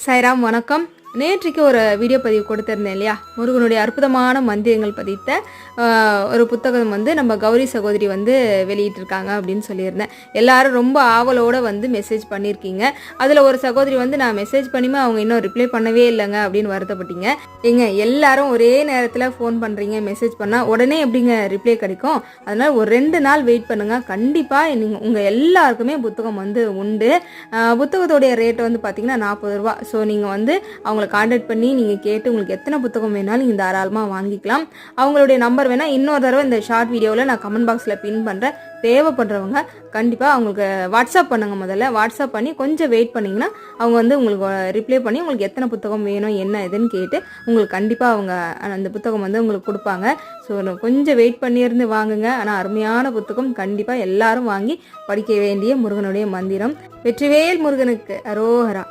சாய்ராம் வணக்கம். நேற்றைக்கு ஒரு வீடியோ பதிவு கொடுத்துருந்தேன் இல்லையா, முருகனுடைய அற்புதமான மந்திரங்கள் பதித்த ஒரு புத்தகம் நம்ம கௌரி சகோதரி வெளியிட்டிருக்காங்க அப்படின்னு சொல்லியிருந்தேன். எல்லாரும் ரொம்ப ஆவலோடு மெசேஜ் பண்ணியிருக்கீங்க. அதில் ஒரு சகோதரி நான் மெசேஜ் பண்ணியுமே அவங்க இன்னும் ரிப்ளை பண்ணவே இல்லைங்க அப்படின்னு வருத்தப்பட்டீங்க. எல்லாரும் ஒரே நேரத்தில் ஃபோன் பண்ணுறீங்க, மெசேஜ் பண்ணால் உடனே எப்படிங்க ரிப்ளை கிடைக்கும்? அதனால் ஒரு 2 நாள் வெயிட் பண்ணுங்கள். கண்டிப்பாக நீங்கள் உங்கள் எல்லாருக்குமே புத்தகம் உண்டு. புத்தகத்தோடைய ரேட் பார்த்தீங்கன்னா 40 ரூபா. ஸோ நீங்கள் அவங்கள கான்டாக்ட் பண்ணி நீங்கள் கேட்டு உங்களுக்கு எத்தனை புத்தகம் வேணாலும் நீங்கள் தாராளமாக வாங்கிக்கலாம். அவங்களுடைய நம்பர் வேணால் இன்னொரு தடவை இந்த ஷார்ட் வீடியோவில் நான் கமெண்ட் பாக்ஸில் பின் பண்ணுறேன். தேவைப்படுறவங்க கண்டிப்பாக அவங்களுக்கு வாட்ஸ்அப் பண்ணுங்கள். முதல்ல வாட்ஸ்அப் பண்ணி கொஞ்சம் வெயிட் பண்ணிங்கன்னா அவங்க உங்களுக்கு ரிப்ளை பண்ணி உங்களுக்கு எத்தனை புத்தகம் வேணும் என்ன இதுன்னு கேட்டு உங்களுக்கு கண்டிப்பாக அவங்க அந்த புத்தகம் உங்களுக்கு கொடுப்பாங்க. ஸோ கொஞ்சம் வெயிட் பண்ணியிருந்து வாங்குங்க. ஆனால் அருமையான புத்தகம், கண்டிப்பாக எல்லாரும் வாங்கி படிக்க வேண்டிய முருகனுடைய மந்திரம். வெற்றிவேல் முருகனுக்கு அரோகரா.